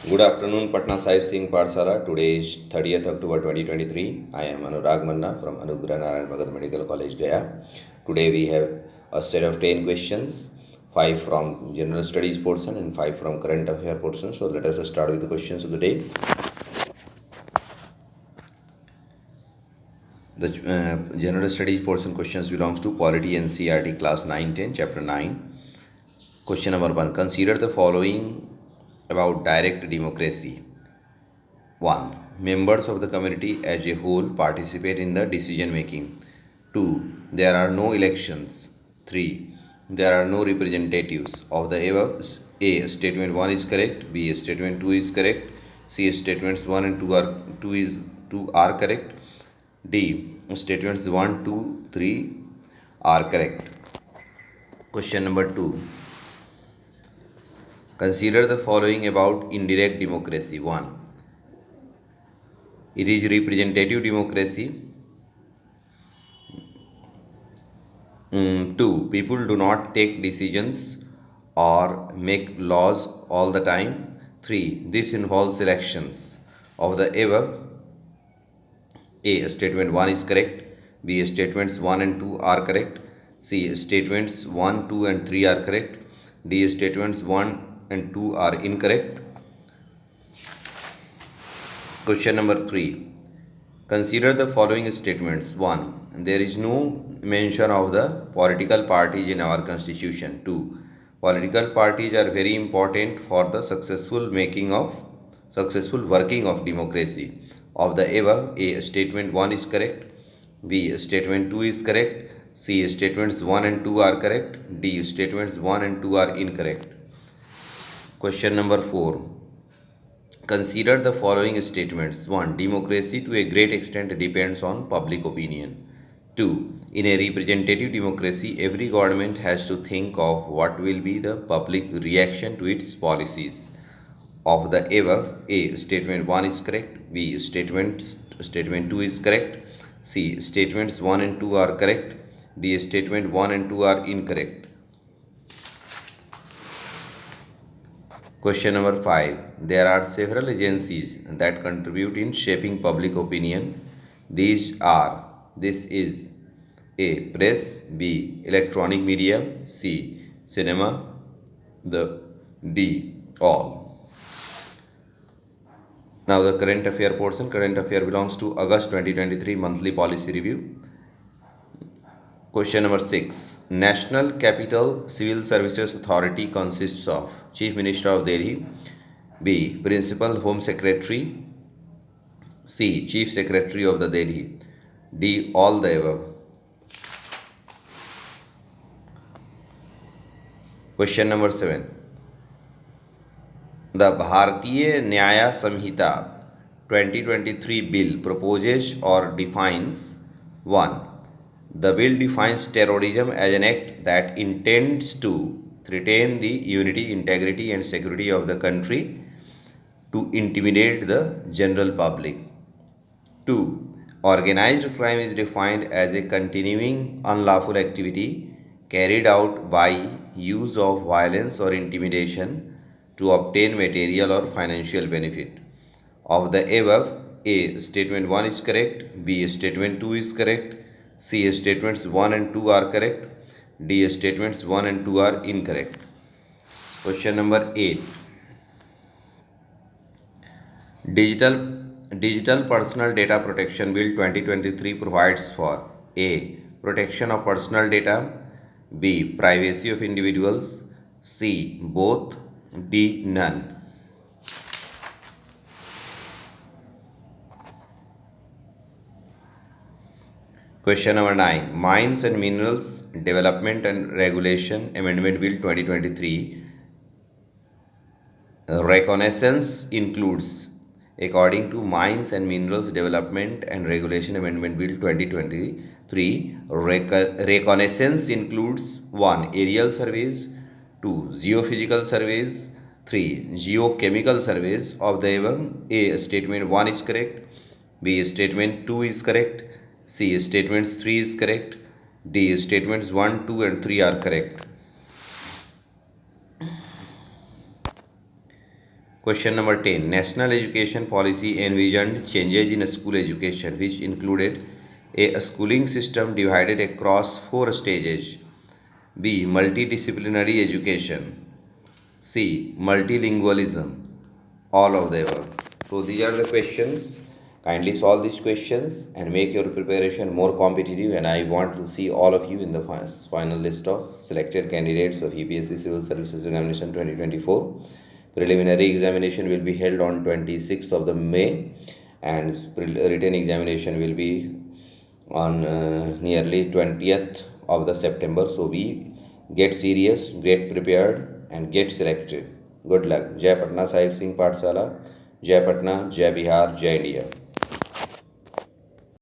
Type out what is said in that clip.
Good afternoon, Patna Sahib Singh Parsala. Today is 30th October 2023. I am Anurag Manna from Anugrah Narayan Bhagat Medical College, Gaya. Today we have a set of 10 questions, 5 from General Studies portion and 5 from Current Affair portion. So let us start with the questions of the day. The General Studies portion questions belongs to Polity NCERT Class 9-10, Chapter 9. Question number 1. Consider the following about direct democracy. 1. Members of the community as a whole participate in the decision making. 2. There are no elections. 3. There are no representatives. Of the above, A. Statement 1 is correct. B. Statement 2 is correct. C. Statements 1 and 2 are correct. D. Statements 1, 2, 3 are correct. Question number 2. Consider the following about indirect democracy. 1. It is representative democracy. 2. People do not take decisions or make laws all the time. 3. This involves elections. Of the above, A. Statement 1 is correct. B. Statements 1 and 2 are correct. C. Statements 1, 2 and 3 are correct. D. Statements 1 and 2 are incorrect. Question number 3. Consider the following statements. 1. There is no mention of the political parties in our constitution. 2. Political parties are very important for the successful working of democracy. Of the above, A. Statement 1 is correct. B. Statement 2 is correct. C. Statements 1 and 2 are correct. D. Statements 1 and 2 are incorrect. Question number 4. Consider the following statements. 1. Democracy to a great extent depends on public opinion. 2. In a representative democracy, every government has to think of what will be the public reaction to its policies. Of the above, A. Statement 1 is correct. B. Statement 2 is correct. C. Statements 1 and 2 are correct. D. Statement 1 and 2 are incorrect. Question number 5. There are several agencies that contribute in shaping public opinion. This is A. Press. B. Electronic media. C. Cinema. D. All. Now the current affair portion. Current affair belongs to August 2023 monthly policy review. Question number 6. National Capital Civil Services Authority consists of Chief Minister of Delhi. B. Principal Home Secretary. C. Chief Secretary of the Delhi. D. All the above. Question number 7. The Bharatiya Nyaya Samhita 2023 bill proposes or defines 1. The bill defines terrorism as an act that intends to threaten the unity, integrity and security of the country, to intimidate the general public. 2. Organized crime is defined as a continuing unlawful activity carried out by use of violence or intimidation to obtain material or financial benefit. Of the above, A. Statement 1 is correct. B. Statement 2 is correct. C. Statements 1 and 2 are correct. D. Statements 1 and 2 are incorrect. Question number 8. Digital Personal Data Protection Bill 2023 provides for A. Protection of personal data. B. Privacy of individuals. C. Both. D. None. Question number 9. Mines and Minerals Development and Regulation Amendment Bill 2023. Reconnaissance includes, according to Mines and Minerals Development and Regulation Amendment Bill 2023, reconnaissance includes 1. Aerial surveys, 2. Geophysical surveys, 3. Geochemical surveys. Of the above, A. Statement 1 is correct. B. Statement 2 is correct. C. Statements 3 is correct. D. Statements 1, 2 and 3 are correct. Question number 10. National education policy envisioned changes in school education, which included a schooling system divided across 4 stages. B. Multidisciplinary education. C. Multilingualism. All of the above. So these are the questions. Kindly solve these questions and make your preparation more competitive. And I want to see all of you in the final list of selected candidates of UPSC Civil Services Examination 2024. Preliminary examination will be held on 26th of the May, and written examination will be on nearly 20th of the September. So we get serious, get prepared, and get selected. Good luck. Jai Patna Sahib Singh Pathshala. Jai Patna, Jai Bihar, Jai India.